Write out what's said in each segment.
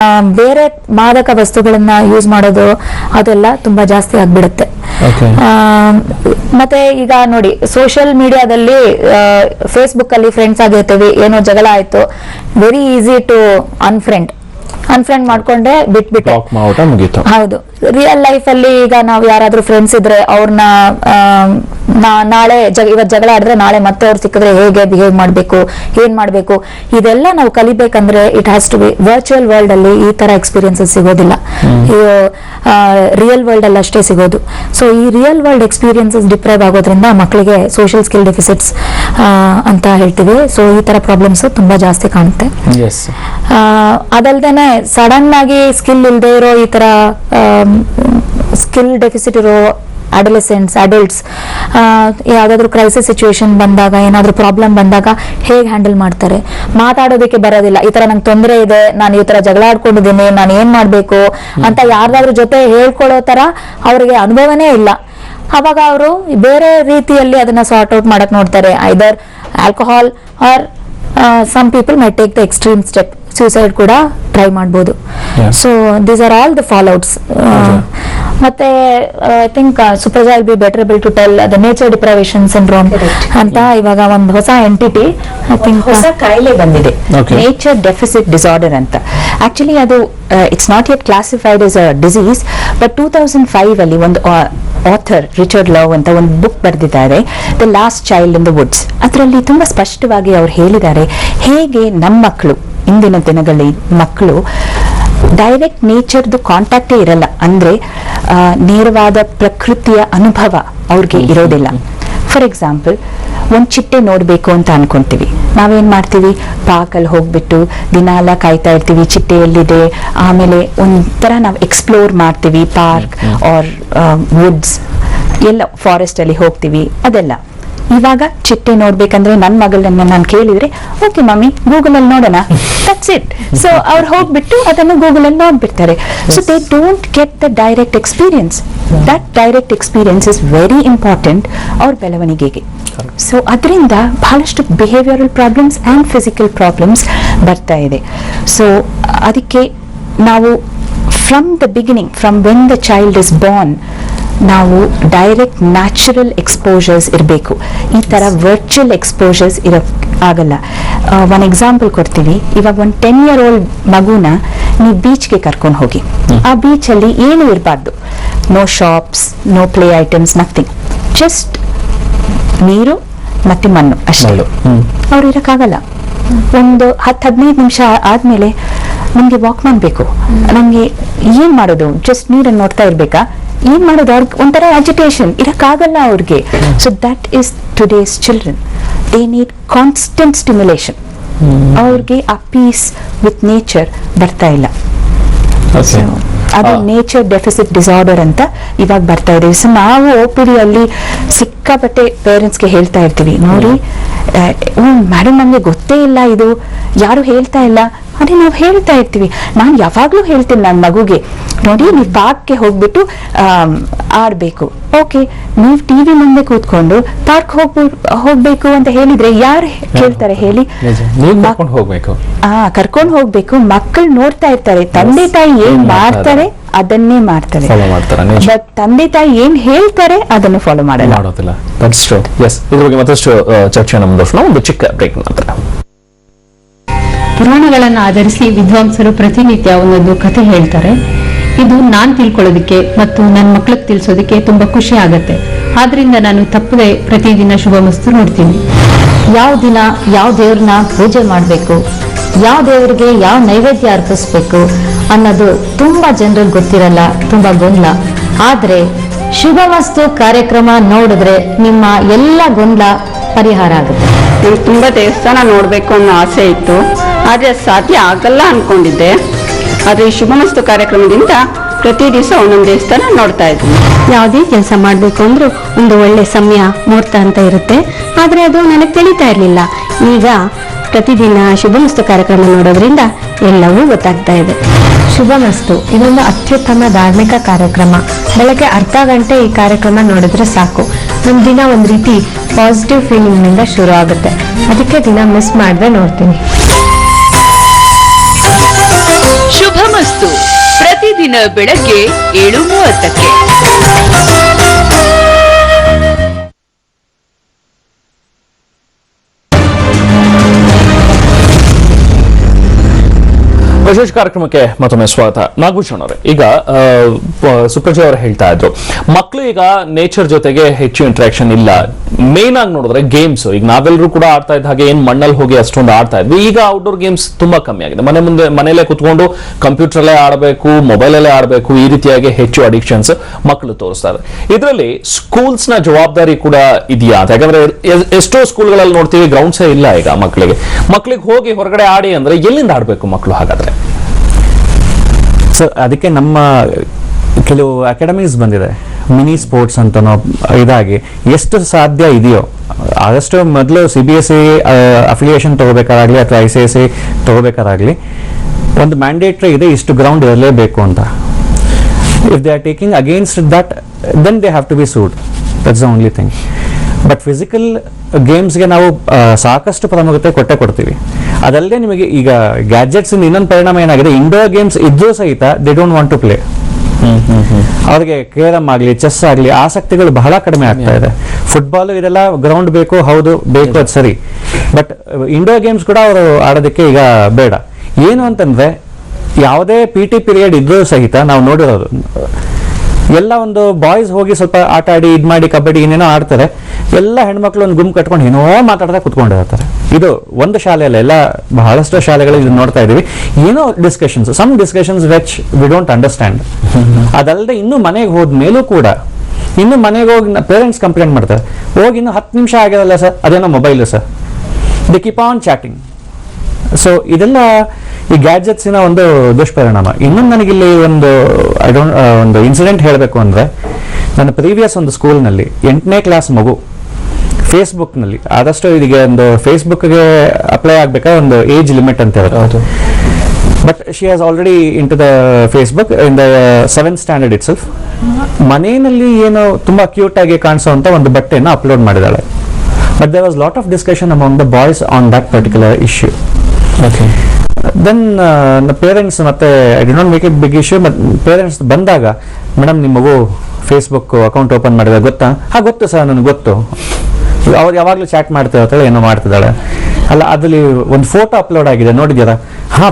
ಬೇರೆ ಮಾದಕ ವಸ್ತುಗಳನ್ನ ಯೂಸ್ ಮಾಡೋದು ಅದೆಲ್ಲ ತುಂಬಾ ಜಾಸ್ತಿ ಆಗ್ಬಿಡುತ್ತೆ. ಮತ್ತೆ ಈಗ ನೋಡಿ ಸೋಷಿಯಲ್ ಮೀಡಿಯಾದಲ್ಲಿ ಫೇಸ್ಬುಕ್ ಅಲ್ಲಿ ಫ್ರೆಂಡ್ಸ್ ಆಗಿರ್ತೀವಿ, ಏನೋ ಜಗಳ ಆಯ್ತು, ವೆರಿ ಈಸಿ ಟು ಅನ್ಫ್ರೆಂಡ್ ಮಾಡ್ಕೊಂಡೆ ಬಿಟ್ಬಿಟ್ಟೆ. ಹೌದು, ರಿಯಲ್ ಲೈಫ್ ಅಲ್ಲಿ ಈಗ ನಾವು ಯಾರಾದ್ರೂ ಫ್ರೆಂಡ್ಸ್ ಇದ್ರೆ ಅವ್ರನ್ನ ನಾಳೆ ಇವತ್ತು ಜಗಳ ಆಡಿದ್ರೆ ನಾಳೆ ಮತ್ತೆ ಅವ್ರು ಸಿಕ್ಕಿದ್ರೆ ಹೇಗೆ ಬಿಹೇವ್ ಮಾಡ್ಬೇಕು, ಏನ್ ಮಾಡ್ಬೇಕು, ಇದೆಲ್ಲ ನಾವು ಕಲಿಬೇಕಂದ್ರೆ it has to be virtual world ಅಲ್ಲಿ ಈ ತರ ಎಕ್ಸ್ಪೀರಿಯನ್ಸಸ್ ಸಿಗೋದಿಲ್ಲ, ರಿಯಲ್ ವರ್ಲ್ಡ್ ಅಲ್ಲಿ ಅಷ್ಟೇ ಸಿಗೋದು. ಸೊ ಈ ರಿಯಲ್ ವರ್ಲ್ಡ್ ಎಕ್ಸ್ಪೀರಿಯನ್ಸಸ್ ಡಿಪ್ರೈವ್ ಆಗೋದ್ರಿಂದ ಮಕ್ಕಳಿಗೆ ಸೋಷಿಯಲ್ ಸ್ಕಿಲ್ ಡೆಫಿಸಿಟ್ಸ್ ಅಂತ ಹೇಳ್ತೀವಿ. ಸೊ ಈ ತರ ಪ್ರಾಬ್ಲಮ್ಸ್ ತುಂಬಾ ಜಾಸ್ತಿ ಕಾಣುತ್ತೆ. ಅದಲ್ದೇನೆ ಸಡನ್ ಆಗಿ ಸ್ಕಿಲ್ ಇಲ್ಲದೆ ಇರೋ ಈ ತರ ಸ್ಕಿಲ್ ಡೆಫಿಸಿಟ್ ಇರೋ ಅಡಲೆಸೆಂಟ್ಸ್, ಅಡಲ್ಟ್ಸ್ ಯಾವ್ದಾದ್ರು ಕ್ರೈಸಿಸ್ ಸಿಚುವೇಶನ್ ಬಂದಾಗ, ಏನಾದ್ರೂ ಪ್ರಾಬ್ಲಮ್ ಬಂದಾಗ ಹೇಗೆ ಹ್ಯಾಂಡಲ್ ಮಾಡ್ತಾರೆ, ಮಾತಾಡೋದಕ್ಕೆ ಬರೋದಿಲ್ಲ. ಈ ತರ ನಂಗೆ ತೊಂದರೆ ಇದೆ, ನಾನು ಈ ತರ ಜಗಳ ಆಡ್ಕೊಂಡಿದ್ದೀನಿ, ನಾನು ಏನ್ ಮಾಡ್ಬೇಕು ಅಂತ ಯಾರ್ದಾದ್ರೂ ಜೊತೆ ಹೇಳ್ಕೊಳ್ಳೋ ತರ ಅವ್ರಿಗೆ ಅನುಭವನೇ ಇಲ್ಲ. ಅವಾಗ ಅವರು ಬೇರೆ ರೀತಿಯಲ್ಲಿ ಅದನ್ನ ಸಾರ್ಟ್ ಔಟ್ ಮಾಡಕ್ ನೋಡ್ತಾರೆ. Either alcohol or some people may take the extreme step, suicide ಕೂಡ ಟ್ರೈ ಮಾಡಬಹುದು. So these are all the fallouts. ಮತ್ತೆ I think Supraja will be better able to tell the nature deprivation syndrome ಅಂತ ಇವಾಗ ಒಂದು ಹೊಸ entity, I think ಹೊಸ ಕಾಯಿಲೆ ಬಂದಿದೆ, ನೇಚರ್ ಡೆಫಿಸಿಟ್ ಡಿಸಾರ್ಡರ್ ಅಂತ. ಆಕ್ಚುಲಿ ಅದು it's not yet classified as a disease, but 2005 ಅಲ್ಲಿ ಒಂದು ಆಥರ್ ರಿಚರ್ಡ್ ಲವ್ ಅಂತ ಒಂದು ಬುಕ್ ಬರೆದಿದ್ದಾರೆ, the last child in the Woods. ಅದರಲ್ಲಿ ತುಂಬಾ ಸ್ಪಷ್ಟವಾಗಿ ಅವ್ರು ಹೇಳಿದ್ದಾರೆ ಹೇಗೆ ನಮ್ಮ ಮಕ್ಕಳು, ಇಂದಿನ ದಿನಗಳಲ್ಲಿ ಮಕ್ಕಳು ಡೈರೆಕ್ಟ್ ನೇಚರ್ದು ಕಾಂಟ್ಯಾಕ್ಟೇ ಇರಲ್ಲ, ಅಂದ್ರೆ ನೇರವಾದ ಪ್ರಕೃತಿಯ ಅನುಭವ ಅವ್ರಿಗೆ ಇರೋದಿಲ್ಲ. ಫಾರ್ ಎಕ್ಸಾಂಪಲ್, ಒಂದು ಚಿಟ್ಟೆ ನೋಡ್ಬೇಕು ಅಂತ ಅನ್ಕೊಂತೀವಿ, ನಾವೇನ್ ಮಾಡ್ತೀವಿ, ಪಾರ್ಕಲ್ಲಿ ಹೋಗ್ಬಿಟ್ಟು ದಿನಾಲ ಕಾಯ್ತಾ ಇರ್ತೀವಿ ಚಿಟ್ಟೆ ಎಲ್ಲಿದೆ, ಆಮೇಲೆ ಒಂಥರ ನಾವು ಎಕ್ಸ್ಪ್ಲೋರ್ ಮಾಡ್ತೀವಿ, ಪಾರ್ಕ್ ಆರ್ ವುಡ್ಸ್ ಎಲ್ಲ ಫಾರೆಸ್ಟ್ ಅಲ್ಲಿ ಹೋಗ್ತೀವಿ. ಅದೆಲ್ಲ ಇವಾಗ ಚಿಟ್ಟೆ ನೋಡ್ಬೇಕಂದ್ರೆ ನನ್ನ ಮಗಳನ್ನ ನಾನು ಕೇಳಿದ್ರೆ, ಓಕೆ ಮಮ್ಮಿ ಗೂಗಲ್ ಅಲ್ಲಿ ನೋಡೋಣ, ದಟ್ಸ್ ಇಟ್. ಸೊ ಅವ್ರು ಹೋಗ್ಬಿಟ್ಟು ಅದನ್ನು ಗೂಗಲ್ ಅಲ್ಲಿ ನೋಡ್ಬಿಡ್ತಾರೆ. So they don't get the direct experience. That direct experience is very important ಅವ್ರ ಬೆಳವಣಿಗೆಗೆ. ಸೊ ಅದರಿಂದ ಬಹಳಷ್ಟು behavioural problems and physical problems ಬರ್ತಾ ಇದೆ. ಸೊ ಅದಕ್ಕೆ ನಾವು from the beginning, from when the child is born, ನಾವು ಡೈರೆಕ್ಟ್ ನ್ಯಾಚುರಲ್ ಎಕ್ಸ್ಪೋಜರ್ಸ್ ಇರಬೇಕು. ಈ ತರ ವರ್ಚುವಲ್ ಎಕ್ಸ್ಪೋಜರ್ಸ್ ಆಗಲ್ಲ. ಒನ್ ಎಕ್ಸಾಂಪಲ್ ಕೊಡ್ತೀವಿ, ಇವಾಗ ಒಂದು 10 year old ಮಗುನ ನೀವು ಬೀಚ್ಗೆ ಕರ್ಕೊಂಡು ಹೋಗಿ, ಆ ಬೀಚಲ್ಲಿ ಏನು ಇರಬಾರ್ದು, no shops, no play items, nothing, just ನೀರು ಮತ್ತೆ ಮಣ್ಣು ಅಷ್ಟೇ. ಅವ್ರು ಇರಕ್ಕಾಗಲ್ಲ. ಒಂದು 10-15 ನಿಮಿಷ ಆದ್ಮೇಲೆ ನಮ್ಗೆ ವಾಕ್ ಮಾಡ್ಬೇಕು, ನಮ್ಗೆ ಏನ್ ಮಾಡೋದು, ಜಸ್ಟ್ ನೀರನ್ನು ನೋಡ್ತಾ ಇರ್ಬೇಕಾ, ಏನ್ ಮಾಡೋದು, ಅವ್ರಿಗೆ ಒಂಥರ ಅಜಿಟೇಷನ್, ಇರಕ್ಕಾಗಲ್ಲ ಅವ್ರಿಗೆ. So that is today's children, they need constant stimulation. ಅವ್ರಿಗೆ ಆ ಪೀಸ್ ವಿತ್ ನೇಚರ್ ಬರ್ತಾ ಇಲ್ಲ. ಅದು ನೇಚರ್ ಡೆಫಿಸಿಟ್ ಡಿಸಾರ್ಡರ್ ಅಂತ ಇವಾಗ ಬರ್ತಾ ಇದೆ. ಸೊ ನಾವು OPD ಅಲ್ಲಿ ಸಿಕ್ಕಾಪಟ್ಟೆ ಪೇರೆಂಟ್ಸ್ಗೆ ಹೇಳ್ತಾ ಇರ್ತೀವಿ, ನೋಡಿ ಮೇಡಮ್ ನಮ್ಗೆ ಗೊತ್ತೇ ಇಲ್ಲ, ಇದು ಯಾರು ಹೇಳ್ತಾ ಇಲ್ಲ. ಅದೇ ನಾವು ಹೇಳ್ತಾ ಇರ್ತೀವಿ, ನಾನು ಯಾವಾಗ್ಲೂ ಹೇಳ್ತೀನಿ ನನ್ನ ಮಗುಗೆ, ನೋಡಿ ನೀವು ಪಾರ್ಕ್ಗೆ ಹೋಗ್ಬಿಟ್ಟು ಆಡ್ಬೇಕು, ಓಕೆ ನೀವು ಟಿವಿ ಮುಂದೆ ಕೂತ್ಕೊಂಡು ಪಾರ್ಕ್ ಹೋಗ್ಬೇಕು ಅಂತ ಹೇಳಿದ್ರೆ ಯಾರು ಕೇಳ್ತಾರೆ ಹೇಳಿ? ಕರ್ಕೊಂಡು ಹೋಗ್ಬೇಕು. ಮಕ್ಕಳು ನೋಡ್ತಾ ಇರ್ತಾರೆ, ತಂದೆ ತಾಯಿ ಏನ್ ಮಾಡ್ತಾರೆ ಅದನ್ನೇ ಮಾಡ್ತಾರೆ, ಬಟ್ ತಂದೆ ತಾಯಿ ಏನ್ ಹೇಳ್ತಾರೆ ಅದನ್ನು ಫಾಲೋ ಮಾಡೋದಿಲ್ಲ. ಇದ್ರ ಬಗ್ಗೆ ಮತ್ತಷ್ಟು ಚರ್ಚೆ ನಮ್ದು ಒಂದು ಚಿಕ್ಕ ಬ್ರೇಕ್ ನಂತರ. ಪುರಾಣಗಳನ್ನು ಆಧರಿಸಿ ವಿದ್ವಾಂಸರು ಪ್ರತಿನಿತ್ಯ ಒಂದೊಂದು ಕಥೆ ಹೇಳ್ತಾರೆ. ಇದು ನಾನ್ ತಿಳ್ಕೊಳ್ಳೋದಕ್ಕೆ ಮತ್ತು ನನ್ನ ಮಕ್ಳಿಗೆ ತಿಳಿಸೋದಕ್ಕೆ ತುಂಬಾ ಖುಷಿ ಆಗತ್ತೆ. ಆದ್ರಿಂದ ನಾನು ತಪ್ಪದೆ ಪ್ರತಿದಿನ ಶುಭಮಸ್ತು ನೋಡ್ತೀನಿ. ಯಾವ ದಿನ ಯಾವ ದೇವ್ರನ್ನ ಪೂಜೆ ಮಾಡಬೇಕು, ಯಾವ ದೇವರಿಗೆ ಯಾವ ನೈವೇದ್ಯ ಅರ್ಪಿಸ್ಬೇಕು ಅನ್ನೋದು ತುಂಬಾ ಜನರಿಗೆ ಗೊತ್ತಿರಲ್ಲ, ತುಂಬಾ ಗೊಂದಲ. ಆದ್ರೆ ಶುಭಮಸ್ತು ಕಾರ್ಯಕ್ರಮ ನೋಡಿದ್ರೆ ನಿಮ್ಮ ಎಲ್ಲ ಗೊಂದಲ ಪರಿಹಾರ ಆಗುತ್ತೆ. ನಂಗೆ ತುಂಬಾ ದೇವಸ್ಥಾನ ನೋಡ್ಬೇಕು ಅನ್ನೋ ಆಸೆ ಇತ್ತು, ಆದ್ರೆ ಸಾಧ್ಯ ಆಗಲ್ಲ ಅನ್ಕೊಂಡಿದ್ದೆ. ಆದ್ರೆ ಈ ಶುಭಮಸ್ತು ಕಾರ್ಯಕ್ರಮದಿಂದ ಪ್ರತಿ ದಿವಸ ಒಂದೊಂದು ದೇವಸ್ಥಾನ ನೋಡ್ತಾ ಇದ್ದೀನಿ. ಯಾವುದೇ ಕೆಲಸ ಮಾಡಬೇಕು ಅಂದ್ರೂ ಒಂದು ಒಳ್ಳೆ ಸಮಯ ಮುಹೂರ್ತ ಅಂತ ಇರುತ್ತೆ, ಆದ್ರೆ ಅದು ನನಗೆ ತಿಳಿತಾ ಇರಲಿಲ್ಲ. ಈಗ ಪ್ರತಿದಿನ ಶುಭಮಸ್ತು ಕಾರ್ಯಕ್ರಮ ನೋಡೋದ್ರಿಂದ ಎಲ್ಲವೂ ಗೊತ್ತಾಗ್ತಾ ಇದೆ. ಶುಭಮಸ್ತು ಇದೊಂದು ಅತ್ಯುತ್ತಮ ಧಾರ್ಮಿಕ ಕಾರ್ಯಕ್ರಮ. ಬೆಳಗ್ಗೆ ಅರ್ಧ ಗಂಟೆ ಈ ಕಾರ್ಯಕ್ರಮ ನೋಡಿದ್ರೆ ಸಾಕು, ನಮ್ಮ ದಿನ ಒಂದು ರೀತಿ ಪಾಸಿಟಿವ್ ಫೀಲಿಂಗ್ ನಿಂದ ಶುರು ಆಗುತ್ತೆ. ಅದಕ್ಕೆ ದಿನ ಮಿಸ್ ಮಾಡದೆ ನೋಡ್ತೀನಿ. ಶುಭಮಸ್ತು ಪ್ರತಿದಿನ ಬೆಳಗ್ಗೆ 7:30ಕ್ಕೆ. ವಿಶೇಷ ಕಾರ್ಯಕ್ರಮಕ್ಕೆ ಮತ್ತೊಮ್ಮೆ ಸ್ವಾಗತ. ನಾಗಭೂಷಣ್ ಅವರೇ, ಈಗ ಸುಪ್ರಜಾ ಅವರು ಹೇಳ್ತಾ ಇದ್ರು ಮಕ್ಕಳು ಈಗ ನೇಚರ್ ಜೊತೆಗೆ ಹೆಚ್ಚು ಇಂಟ್ರಾಕ್ಷನ್ ಇಲ್ಲ. ಮೇನ್ ಆಗಿ ನೋಡಿದ್ರೆ ಗೇಮ್ಸ್, ಈಗ ನಾವೆಲ್ಲರೂ ಕೂಡ ಆಡ್ತಾ ಇದ್ದ ಹಾಗೆ ಏನ್ ಮಣ್ಣಲ್ಲಿ ಹೋಗಿ ಅಷ್ಟೊಂದು ಆಡ್ತಾ ಇದ್ವಿ. ಈಗ ಔಟ್ಡೋರ್ ಗೇಮ್ಸ್ ತುಂಬಾ ಕಮ್ಮಿ ಆಗಿದೆ. ಮನೆಯಲ್ಲೇ ಕುತ್ಕೊಂಡು ಕಂಪ್ಯೂಟರ್ ಅಲ್ಲೇ ಆಡಬೇಕು, ಮೊಬೈಲ್ ಅಲ್ಲೇ ಆಡಬೇಕು, ಈ ರೀತಿಯಾಗಿ ಹೆಚ್ಚು ಅಡಿಕ್ಷನ್ಸ್ ಮಕ್ಕಳು ತೋರಿಸ್ತಾರೆ. ಇದರಲ್ಲಿ ಸ್ಕೂಲ್ಸ್ ನ ಜವಾಬ್ದಾರಿ ಕೂಡ ಇದೆಯಾ ಅಂತ? ಯಾಕಂದ್ರೆ ಎಷ್ಟೋ ಸ್ಕೂಲ್ಗಳಲ್ಲಿ ನೋಡ್ತೀವಿ ಗ್ರೌಂಡ್ಸೇ ಇಲ್ಲ ಈಗ ಮಕ್ಕಳಿಗೆ ಹೋಗಿ ಹೊರಗಡೆ ಆಡಿ ಅಂದ್ರೆ ಎಲ್ಲಿಂದ ಆಡ್ಬೇಕು ಮಕ್ಕಳು? ಹಾಗಾದ್ರೆ ಸರ್, ಅದಕ್ಕೆ ನಮ್ಮ ಕೆಲವು ಅಕಾಡೆಮೀಸ್ ಬಂದಿದೆ, ಮಿನಿ ಸ್ಪೋರ್ಟ್ಸ್ ಅಂತ ಇದಾಗಿ ಎಷ್ಟು ಸಾಧ್ಯ ಇದೆಯೋ ಆದಷ್ಟು ಮೊದಲು CBSE ಅಫಿಲಿಯೇಷನ್ ತಗೋಬೇಕಾರಾಗ್ಲಿ ಅಥವಾ ICSE ತಗೋಬೇಕಾರಾಗ್ಲಿ ಒಂದು ಮ್ಯಾಂಡೇಟ್ರಿ ಇದೆ, ಇಷ್ಟು ಗ್ರೌಂಡ್ ಇರಲೇಬೇಕು ಅಂತ. If they are taking against that then they have to be sued. That's the only thing. But physical ಗೇಮ್ಸ್ಗೆ ನಾವು ಸಾಕಷ್ಟು ಪ್ರಾಮುಖ್ಯತೆ ಕೊಡ್ತೀವಿ. ಅದಲ್ಲದೆ ನಿಮಗೆ ಈಗ ಗ್ಯಾಜೆಟ್ಸ್ ಇನ್ನೊಂದು ಪರಿಣಾಮ ಏನಾಗಿದೆ, ಇಂಡೋರ್ ಗೇಮ್ಸ್ ಇದ್ರೂ ಸಹಿತ they don't want to play. ಅವ್ರಿಗೆ ಕೇರಮ್ ಆಗಲಿ ಚೆಸ್ ಆಗಲಿ ಆಸಕ್ತಿಗಳು ಬಹಳ ಕಡಿಮೆ ಆಗ್ತಾ ಇದೆ. ಫುಟ್ಬಾಲ್ ಇದೆಲ್ಲ ಗ್ರೌಂಡ್ ಬೇಕು, ಹೌದು ಬೇಕು, ಅದು ಸರಿ. ಬಟ್ ಇಂಡೋರ್ ಗೇಮ್ಸ್ ಕೂಡ ಅವರು ಆಡೋದಕ್ಕೆ ಈಗ ಬೇಡ. ಏನು ಅಂತಂದ್ರೆ ಯಾವುದೇ PT ಪೀರಿಯಡ್ ಇದ್ರೂ ಸಹಿತ ನಾವು ನೋಡಿರೋದು ಎಲ್ಲ ಒಂದು ಬಾಯ್ಸ್ ಹೋಗಿ ಸ್ವಲ್ಪ ಆಟ ಆಡಿ ಇದ್ ಮಾಡಿ ಕಬಡ್ಡಿ ಏನೇನೋ ಆಡ್ತಾರೆ, ಎಲ್ಲ ಹೆಣ್ಮಕ್ಳು ಒಂದು ಗುಂಪು ಕಟ್ಕೊಂಡು ಏನೋ ಮಾತಾಡ್ತಾ ಕುತ್ಕೊಂಡಿರ್ತಾರೆ. ಇದು ಒಂದು ಶಾಲೆಯಲ್ಲ, ಎಲ್ಲ ಬಹಳಷ್ಟು ಶಾಲೆಗಳಲ್ಲಿ ಇದನ್ನ ನೋಡ್ತಾ ಇದೀವಿ. ಏನೋ discussions, some discussions which we don't understand. ಅದಲ್ಲದೆ ಇನ್ನು ಮನೆಗೆ ಹೋದ್ಮೇಲೂ ಕೂಡ ಇನ್ನು ಮನೆಗೆ ಹೋಗಿ ಪೇರೆಂಟ್ಸ್ ಕಂಪ್ಲೇಂಟ್ ಮಾಡ್ತಾರೆ, ಹೋಗಿ ಇನ್ನು 10 ನಿಮಿಷ ಆಗಿರಲ್ಲ ಸರ್, ಅದೇನೋ mobile sir, they keep on chatting. So ಇದೆಲ್ಲ ಈ ಗ್ಯಾಜೆಟ್ಸಿನ ಒಂದು ದುಷ್ಪರಿಣಾಮ. ಇನ್ನೊಂದು ನನಗಿಲ್ಲಿ ಒಂದು ಇನ್ಸಿಡೆಂಟ್ ಹೇಳಬೇಕು ಅಂದ್ರೆ, ನನ್ನ ಪ್ರೀವಿಯಸ್ ಒಂದು ಸ್ಕೂಲ್ನಲ್ಲಿ 8ನೇ ಕ್ಲಾಸ್ ಮಗು ಫೇಸ್ಬುಕ್ನಲ್ಲಿ, ಆದಷ್ಟು ಇದೀಗ ಒಂದು ಫೇಸ್ಬುಕ್ಗೆ ಅಪ್ಲೈ ಆಗ್ಬೇಕಾ ಒಂದು ಏಜ್ ಲಿಮಿಟ್ ಅಂತ ಇರುತ್ತೆ. But she has already into the Facebook in the 7th standard itself. ಮನೆಯಲ್ಲಿ ಏನೋ ತುಂಬಾ ಕ್ಯೂಟ್ ಆಗಿ ಕಾಣಿಸುವಂತ ಒಂದು ಬಟ್ಟೆಯನ್ನು ಅಪ್ಲೋಡ್ ಮಾಡಿದಾಳೆ. But there was lot of discussion among the boys on that particular issue. Then parents ಮತ್ತೆ I did not make it big issue. But parents ಬಂದಾಗ, ಮೇಡಮ್ ನಿಮ್ಮ ಮಗು ಫೇಸ್ಬುಕ್ ಅಕೌಂಟ್ ಓಪನ್ ಮಾಡಿದಾಗ ಗೊತ್ತಾ? ಗೊತ್ತು ಸರ್, ನನಗೆ ಗೊತ್ತು. ಅವ್ರು ಯಾವಾಗಲೂ ಚಾಟ್ ಮಾಡ್ತಿರ್ತಾಳೆ, ಏನೋ ಮಾಡ್ತಿದ್ದಾಳೆ. ಅಲ್ಲ, ಅದ್ರಲ್ಲಿ ಒಂದು ಫೋಟೋ ಅಪ್ಲೋಡ್ ಆಗಿದೆ, ನೋಡಿದ್ಯಾರ?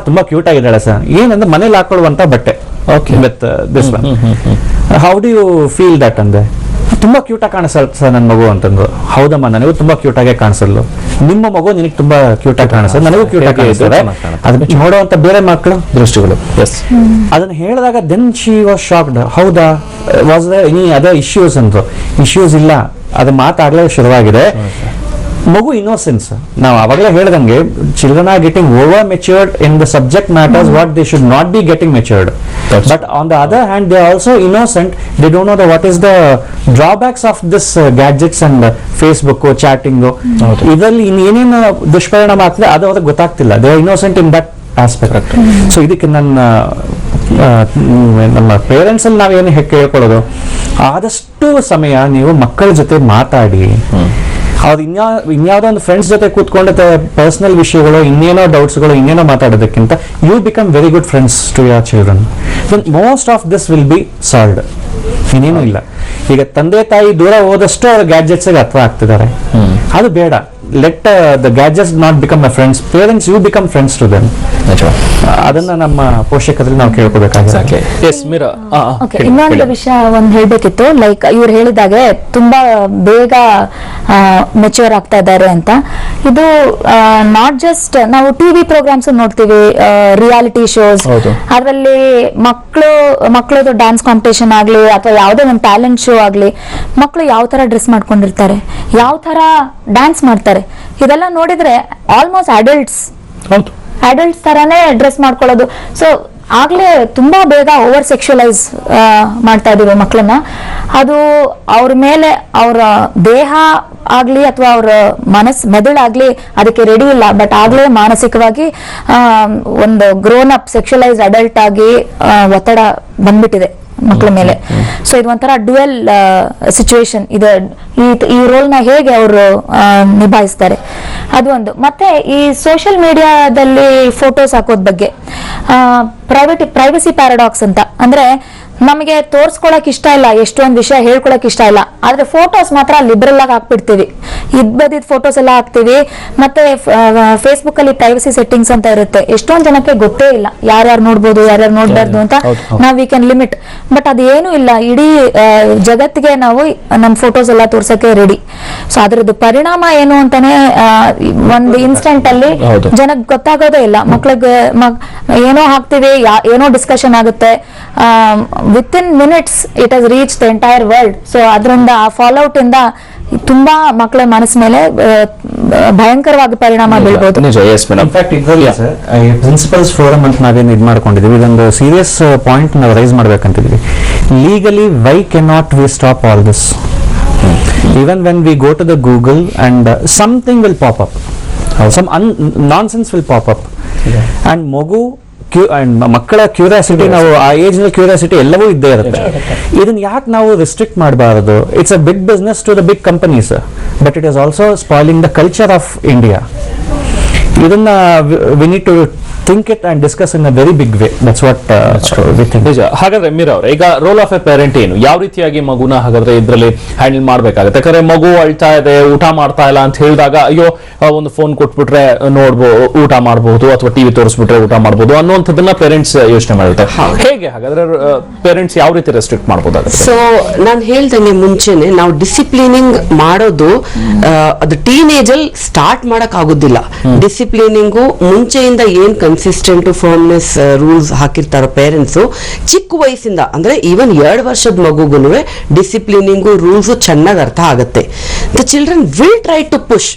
ತುಂಬಾ ಕ್ಯೂಟ್ ಆಗಿದ್ದಾಳೆ ಸರ್. ಏನಂದ್ರೆ ಮನೇಲಿ ಹಾಕೊಳ್ಳುವಂತ ಬಟ್ಟೆ with this one. How do you feel that ಅಂದೆ? ತುಂಬಾ ಕ್ಯೂಟ್ ಆಗಿ ಕಾಣಿಸಲ್ ಸರ್ ನನ್ನ ಮಗು ಅಂತಂದ್ರು. ಹೌದಮ್ಮ, ನನಗೂ ತುಂಬಾ ಕ್ಯೂಟ್ ಆಗೇ ಕಾಣಿಸಲ್ಲು. ನಿಮ್ಮ ಮಗು ನಿನಗೆ ತುಂಬಾ ಕ್ಯೂಟ್ ಆಗಿ ಕಾಣಿಸ್ತದೆ, ನನಗೂ ಕ್ಯೂಟ್ ಆಗಿ ಕಾಣಿಸ್ತದೆ. ಅದನ್ನ ನೋಡುವಂತ ಬೇರೆ ಮಕ್ಕಳು ದೃಷ್ಟಿಗಳು. ಅದನ್ನ ಹೇಳಿದಾಗ ದೆನ್ ಶಿ ವಾಸ್ ಶಾಕ್ಡ್. ಹೌದಾ, was there any other issues ಅಂದ್ರು? ಇಶ್ಯೂಸ್ ಇಲ್ಲ, ಅದು ಮಾತಾಡ್ಲೇ ಶುರುವಾಗಿದೆ. ಮಗು ಇನ್ನೋಸೆನ್ಸ್. ನಾವು ಅವಾಗಲೇ ಹೇಳ್ದಂಗೆ children are getting over matured in the subject matters what they should not be getting matured. But on the other hand they also innocent. They don't know what is the drawbacks of this gadgets and Facebook chatting. ಇದರಲ್ಲಿ ಏನೇನು ದುಷ್ಪರಿಣಾಮ ಆಗ್ತದೆ ಅದು ಅವ್ರಿಗೆ ಗೊತ್ತಾಗ್ತಿಲ್ಲ. They are innocent in that aspect. So ಇದಕ್ಕೆ ನಮ್ಮ parents ಅಲ್ಲಿ ನಾವೇನು ಕೇಳ್ಕೊಳ್ಳೋದು, ಆದಷ್ಟು ಸಮಯ ನೀವು ಮಕ್ಕಳ ಜೊತೆ ಮಾತಾಡಿ. ಅವ್ರು ಇನ್ಯಾವುದೋ ಒಂದು ಫ್ರೆಂಡ್ಸ್ ಜೊತೆ ಕೂತ್ಕೊಂಡು ಪರ್ಸನಲ್ ವಿಷಯಗಳು, ಇನ್ನೇನೋ ಡೌಟ್ಸ್ಗಳು, ಇನ್ನೇನೋ ಮಾತಾಡೋದಕ್ಕಿಂತ you become very good friends to your children. Most of this will be solved. ಇನ್ನೇನು ಇಲ್ಲ. ಈಗ ತಂದೆ ತಾಯಿ ದೂರ ಹೋದಷ್ಟು ಅವ್ರ ಗ್ಯಾಡ್ಜೆಟ್ಸ್ಗೆ ಹತ್ರ ಆಗ್ತಿದ್ದಾರೆ. ಅದು ಬೇಡ. Let the gadgets not become my friends. Parents you become friends to them. ಅದನ್ನ ನಮ್ಮ ಪೋಷಕರಲ್ಲಿ ನಾವು ಕೇಳ್ಕೋಬೇಕಾಗಿದೆ. ಇನ್ನೊಂದು ವಿಷಯ ಹೇಳ್ಬೇಕಿತ್ತು. ಲೈಕ್ ಇವ್ರು ಹೇಳಿದಾಗೆ ತುಂಬಾ ಬೇಗ ಮೆಚ್ಯೂರ್ ಆಗ್ತಾ ಇದ್ದಾರೆ ಅಂತ. ಇದು ನಾಟ್ ಜಸ್ಟ್ ನಾವು ಟಿವಿ ಪ್ರೋಗ್ರಾಮ್ಸ್ ನೋಡ್ತೀವಿ, ರಿಯಾಲಿಟಿ ಶೋಸ್, ಅದರಲ್ಲಿ ಮಕ್ಕಳದು ಡ್ಯಾನ್ಸ್ ಕಾಂಪಿಟೇಷನ್ ಆಗ್ಲಿ ಅಥವಾ ಯಾವುದೇ ಒಂದು ಟ್ಯಾಲೆಂಟ್ ಶೋ ಆಗ್ಲಿ, ಮಕ್ಕಳು ಯಾವ ತರ ಡ್ರೆಸ್ ಮಾಡ್ಕೊಂಡಿರ್ತಾರೆ, ಯಾವ ತರ ಡ್ಯಾನ್ಸ್ ಮಾಡ್ತಾರೆ, ಇದೆಲ್ಲ ನೋಡಿದ್ರೆ ಆಲ್ಮೋಸ್ಟ್ ಅಡಲ್ಟ್ಸ್ ತರಾನೇ ಡ್ರೆಸ್ ಮಾಡ್ಕೊಳ್ಳೋದು. ಸೊ ಆಗ್ಲೇ ತುಂಬಾ ಬೇಗ ಓವರ್ ಸೆಕ್ಷುವಲೈಸ್ ಮಾಡ್ತಾ ಇದೀವಿ ಮಕ್ಕಳನ್ನ. ಅದು ಅವ್ರ ಮೇಲೆ ಅವ್ರ ದೇಹ ಆಗ್ಲಿ ಅಥವಾ ಅವ್ರ ಮೆದುಳಾಗ್ಲಿ ಅದಕ್ಕೆ ರೆಡಿ ಇಲ್ಲ. ಬಟ್ ಆಗ್ಲೇ ಮಾನಸಿಕವಾಗಿ ಒಂದು ಗ್ರೋನ್ ಅಪ್ ಸೆಕ್ಷುವಲೈಸ್ ಅಡಲ್ಟ್ ಆಗಿ ಒತ್ತಡ ಬಂದ್ಬಿಟ್ಟಿದೆ ಮಕ್ಕಳ ಮೇಲೆ. ಸೊ ಇದು ಒಂಥರ ಡ್ಯುಯಲ್ ಸಿಚುವೇಶನ್ ಇದೆ. ಈ ರೋಲ್ನ ಹೇಗೆ ಅವರು ನಿಭಾಯಿಸ್ತಾರೆ ಅದು ಒಂದು. ಮತ್ತೆ ಈ ಸೋಷಿಯಲ್ ಮೀಡಿಯಾದಲ್ಲಿ ಫೋಟೋಸ್ ಹಾಕೋದ್ ಬಗ್ಗೆ ಪ್ರೈವಸಿ ಪ್ಯಾರಾಡಾಕ್ಸ್ ಅಂತ, ಅಂದ್ರೆ ನಮಗೆ ತೋರ್ಸ್ಕೊಳಕ್ ಇಷ್ಟ ಇಲ್ಲ, ಎಷ್ಟೊಂದು ವಿಷಯ ಹೇಳ್ಕೊಳಕ್ ಇಷ್ಟ ಇಲ್ಲ, ಆದ್ರೆ ಫೋಟೋಸ್ ಮಾತ್ರ ಲಿಬರಲ್ ಆಗಿ ಹಾಕ್ಬಿಡ್ತೀವಿ, ಇದ್ದಿದ್ದ ಫೋಟೋಸ್ ಎಲ್ಲ ಹಾಕ್ತಿವಿ. ಮತ್ತೆ ಫೇಸ್ಬುಕ್ ಅಲ್ಲಿ ಪ್ರೈವಸಿ ಸೆಟ್ಟಿಂಗ್ಸ್ ಅಂತ ಇರುತ್ತೆ, ಎಷ್ಟೊಂದ್ ಜನಕ್ಕೆ ಗೊತ್ತೇ ಇಲ್ಲ ಯಾರ್ಯಾರು ನೋಡ್ಬೋದು ಯಾರ್ಯಾರು ನೋಡ್ಬಾರ್ದು ಅಂತ. ನಾವು ವಿ ಕ್ಯಾನ್ ಲಿಮಿಟ್, ಬಟ್ ಅದೇನು ಇಲ್ಲ, ಇಡೀ ಜಗತ್ತಿಗೆ ನಾವು ನಮ್ ಫೋಟೋಸ್ ಎಲ್ಲ ತೋರ್ಸಕ್ಕೆ ರೆಡಿ. ಸೊ ಅದ್ರದ್ದು ಪರಿಣಾಮ ಏನು ಅಂತಾನೆ ಒಂದು ಇನ್ಸ್ಟೆಂಟ್ ಅಲ್ಲಿ ಜನಕ್ಕೆ ಗೊತ್ತಾಗೋದೇ ಇಲ್ಲ. ಮಕ್ಳಿಗೆ ಏನೋ ಹಾಕ್ತಿವಿ, ಏನೋ ಡಿಸ್ಕಷನ್ ಆಗುತ್ತೆ, within minutes it has reach the entire world. So ಅದರಿಂದ ಆ ಫಾಲೋಔಟ್ ಇಂದ ತುಂಬಾ ಮಕ್ಕಳ ಮನಸ್ಸು ಮೇಲೆ ಭಯಂಕರವಾಗಿ ಪರಿಣಾಮ ಬೀಳ್ಬೋದು. ಇನ್ಫ್ಯಾಕ್ಟ್ ಇದರಲ್ಲಿ ಪ್ರಿನ್ಸಿಪಲ್ಸ್ ಫೋರಮ್ ಅಂತ ನಾವೇನು ಇದು ಮಾಡ್ಕೊಂಡಿದೀವಿ, ಇದೊಂದು ಸೀರಿಯಸ್ ಪಾಯಿಂಟ್ ನಾವು ರೈಸ್ ಮಾಡ್ಬೇಕಂತಿದೀವಿ. Legally why can not we stop all this? Even when we go to the Google and something will pop up, some nonsense will pop up, and ಮಕ್ಕಳ curiosity, ನಾವು ಆ ಏಜ್ ನ curiosity ಎಲ್ಲವೂ ಇದ್ದೇ ಇರುತ್ತೆ. ಇದನ್ನ ಯಾಕೆ ನಾವು ರಿಸ್ಟ್ರಿಕ್ಟ್ ಮಾಡಬಾರದು? It's a big business to the big companies, but it is also spoiling the culture of India. ಇದನ್ನ we need to think it and discuss in a very big way. That's what we think. ಹಾಗಾದ್ರೆ ಮೀರಾ ಅವರೇ, ಈಗ role of A parent ಏನು, ಯಾವ ರೀತಿಯಾಗಿ ಮಗುನ ಹಾಗಾದ್ರೆ ಇದರಲ್ಲಿ ಹ್ಯಾಂಡಲ್ ಮಾಡ್ಬೇಕಾಗುತ್ತೆ? ಯಾಕಂದ್ರೆ ಮಗು ಅಳ್ತಾ ಇದೆ, ಊಟ ಮಾಡ್ತಾ ಇಲ್ಲ ಅಂತ ಹೇಳಿದಾಗ ಅಯ್ಯೋ ಒಂದು ಫೋನ್ ಕೊಟ್ಬಿಟ್ರೆ ಊಟ ಮಾಡಬಹುದು, ಅಥವಾ ಟಿವಿ ತೋರಿಸ್ಬಿಟ್ರೆ ಊಟ ಮಾಡಬಹುದು ಅನ್ನುವಂಥದ್ದನ್ನ ಪೇರೆಂಟ್ಸ್ ಯೋಚನೆ ಮಾಡಿರ್ತಾರೆ. ಹೇಗೆ ಹಾಗಾದ್ರೆ ಪೇರೆಂಟ್ಸ್ ಯಾವ ರೀತಿ ರೆಸ್ಟ್ರಿಕ್ಟ್ ಮಾಡಬಹುದಾಗುತ್ತೆ? ಸೊ ನಾನು ಹೇಳ್ದಂಗೆ ಮುಂಚೆನೆ ನಾವು ಡಿಸಿಪ್ಲಿನಿಂಗ್ ಮಾಡೋದು ಅದು ಟೀನೇಜ್ ಅಲ್ಲಿ ಸ್ಟಾರ್ಟ್ ಮಾಡಕ್ ಆಗುದಿಲ್ಲ. ಡಿಸಿಪ್ಲಿನಿಂಗು ಮುಂಚೆಯಿಂದ ಏನ್ ಕನ್ಸಿಸ್ಟೆಂಟ್ ಫರ್ಮ್ನೆಸ್ ರೂಲ್ಸ್ ಹಾಕಿರ್ತಾರೋ ಪೇರೆಂಟ್ಸ್, ಚಿಕ್ಕ ವಯಸ್ಸಿಂದ ಅಂದ್ರೆ ಈವನ್ 2 ವರ್ಷದ ಮಗುಗೂ ಡಿಸಿಪ್ಲಿನಿಂಗು ರೂಲ್ಸ್ ಚೆನ್ನಾಗಿ ಅರ್ಥ ಆಗುತ್ತೆ. The children will try to push,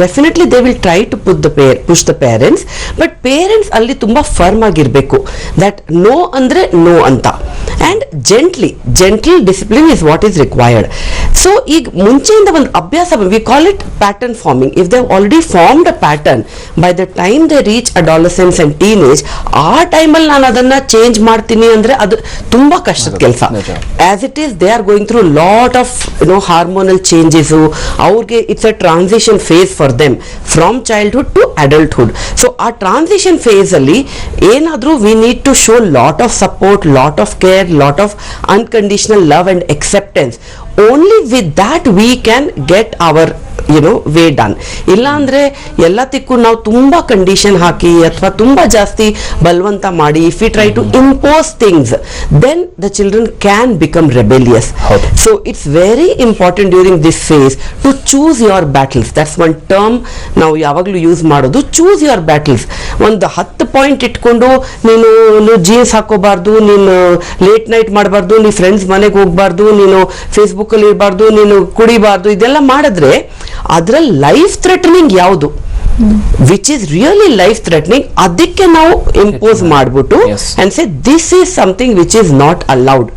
definitely they will try to push the parents, but parents ಅಲ್ಲಿ ತುಂಬಾ ಫರ್ಮ್ ಆಗಿರ್ಬೇಕು. ದಟ್ ನೋ ಅಂದ್ರೆ ನೋ ಅಂತ, and gentle discipline is what is required. So ಈಗ ಮುಂಚೆಯಿಂದ ಒಂದು ಅಭ್ಯಾಸ, we call it pattern forming. If they already formed a pattern, by the time they reach adolescence and teenage, ಆ ಟೈಮಲ್ಲಿ ನಾನು ಅದನ್ನ ಚೇಂಜ್ ಮಾಡ್ತೀನಿ ಅಂದ್ರೆ ಅದು ತುಂಬಾ ಕಷ್ಟದ ಕೆಲಸ. As it is they are going through lot of hormonal changes. ಅವ್ರಿಗೆ it's a transition phase for them from childhood to adulthood. So our transition phase alli enadru we need to show lot of support, lot of care, lot of unconditional love and acceptance. Only with that we can get our way done. ಇಲ್ಲ ಅಂದ್ರೆ ಎಲ್ಲದಕ್ಕೂ ನಾವು ತುಂಬಾ condition ಹಾಕಿ ಅಥವಾ ತುಂಬಾ ಜಾಸ್ತಿ ಬಲವಂತ ಮಾಡಿ, if you try to impose things, then the children can become rebellious. So it's very important during this phase to choose your battles. That's one term ನಾವು ಯಾವಾಗಲೂ ಯೂಸ್ ಮಾಡೋದು, ಚೂಸ್ ಯುವರ್ ಬ್ಯಾಟಲ್ಸ್. ಒಂದು 10 point ಇಟ್ಕೊಂಡು ನೀನು jeans ಹಾಕೋಬಾರ್ದು, ನೀನು late night ಮಾಡಬಾರ್ದು, ನೀ friends ಮನೆಗೆ ಹೋಗ್ಬಾರ್ದು, ನೀನು ಫೇಸ್ಬುಕ್ ಅಲ್ಲಿ ಇರಬಾರ್ದು, ನೀನು ಕುಡಿಬಾರ್ದು, ಇದೆಲ್ಲ ಮಾಡಿದ್ರೆ ಅದ್ರಲ್ಲಿ ಲೈಫ್ ಥ್ರೆಟನಿಂಗ್ ಯಾವುದು, which is really life threatening, ಅದಕ್ಕೆ ನಾವು ಇಂಪೋಸ್ ಮಾಡ್ಬಿಟ್ಟು and say this is something which is not allowed.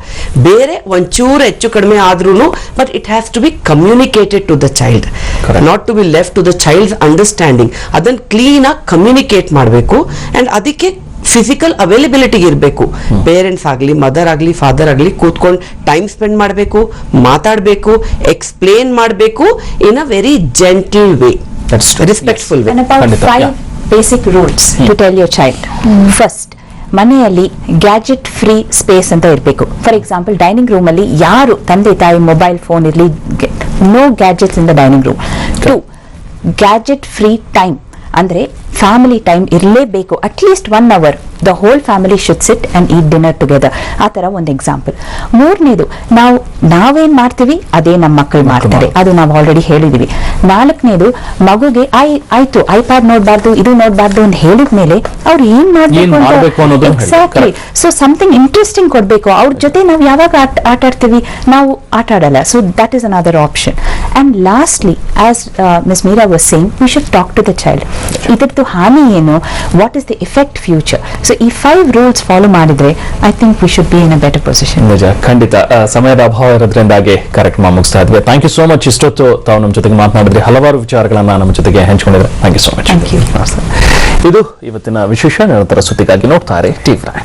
ಬೇರೆ ಒಂಚೂರು ಹೆಚ್ಚು ಕಡಿಮೆ ಆದ್ರೂ, but it has to be communicated to the child, not to be left to the child's understanding. ಅದನ್ನ clean ಆಗಿ ಕಮ್ಯುನಿಕೇಟ್ ಮಾಡಬೇಕು. ಅಂಡ್ ಅದಕ್ಕೆ ಫಿಸಿಕಲ್ ಅವೈಲಬಿಲಿಟಿ ಇರಬೇಕು. ಪೇರೆಂಟ್ಸ್ ಆಗಲಿ, ಮದರ್ ಆಗಲಿ, ಫಾದರ್ ಆಗಲಿ ಕೂತ್ಕೊಂಡು ಟೈಮ್ ಸ್ಪೆಂಡ್ ಮಾಡಬೇಕು, ಮಾತಾಡಬೇಕು, ಎಕ್ಸ್ಪ್ಲೇನ್ ಮಾಡಬೇಕು ಇನ್ a very gentle way, respectful way. And about 5 basic rules to tell your child. First, ಮನೆಯಲ್ಲಿ ಗ್ಯಾಜೆಟ್ ಫ್ರೀ ಸ್ಪೇಸ್ ಅಂತ ಇರಬೇಕು. ಫಾರ್ ಎಕ್ಸಾಂಪಲ್ ಡೈನಿಂಗ್ ರೂಮ್ ಅಲ್ಲಿ ಯಾರು ತಂದೆ ತಾಯಿ ಮೊಬೈಲ್ ಫೋನ್ ಇರಲಿ, no gadgets in the dining room. 2, gadget free time, ಅಂದ್ರೆ family time ಇರಲೇಬೇಕು. At least 1 hour the whole family should sit and eat dinner together. ಆ ತರ ಒಂದು ಎಕ್ಸಾಂಪಲ್. 3ನೇದು, ನಾವೇನ್ ಮಾಡ್ತೀವಿ ಅದೇ ನಮ್ಮ ಮಕ್ಕಳು ಮಾಡ್ತಾರೆ, ಅದು ನಾವು ಆಲ್ರೆಡಿ ಹೇಳಿದೀವಿ. 4ನೇದು, ಮಗುಗೆ ಆಯ್ತು ಐಪ್ಯಾಡ್ ನೋಡ್ಬಾರ್ದು, ಇದು ನೋಡ್ಬಾರ್ದು ಅಂತ ಹೇಳಿದ್ಮೇಲೆ ಅವ್ರು ಏನ್ ಮಾಡ್ಬೇಕು ಅಂತ ಎಕ್ಸಾಕ್ಟ್ಲಿ. ಸೊ ಸಮಥಿಂಗ್ ಇಂಟ್ರೆಸ್ಟಿಂಗ್ ಕೊಡ್ಬೇಕು. ಅವ್ರ ಜೊತೆ ನಾವು ಯಾವಾಗ ಆಟ ಆಡ್ತೀವಿ, ನಾವು ಆಟ ಆಡಲ್ಲ. So that is another option. And lastly, as miss Meera was saying, we should talk to the child. ಇದರದ್ದು ಹಾನಿ ಏನು, what is the effect future. So ಈ 5 ರೂಲ್ಸ್ ಫಾಲೋ ಮಾಡಿದ್ರೆ I think we should be in a better position. ನಿಜ, ಖಂಡಿತ. ಸಮಯದ ಅಭಾವ ಇರೋದ್ರಿಂದಾಗಿ ಕಾರ್ಯಕ್ರಮ ಮುಗಿಸ್ತಾ ಇದ್ವಿ. Thank you so much. ಇಷ್ಟೊತ್ತು ತಾವು ನಮ್ಮ ಜೊತೆಗೆ ಮಾತನಾಡಿದ್ರೆ, ಹಲವಾರು ವಿಚಾರಗಳನ್ನ ನಮ್ಮ ಜೊತೆಗೆ ಹಂಚಿಕೊಂಡಿದ್ರೆ. Thank you so much. Thank you. ಇದು ಇವತ್ತಿನ ವಿಶೇಷ. ನಿರಂತರ ಸುದ್ದಿಗಾಗಿ ನೋಡ್ತಾರೆ ಟಿವಿ9.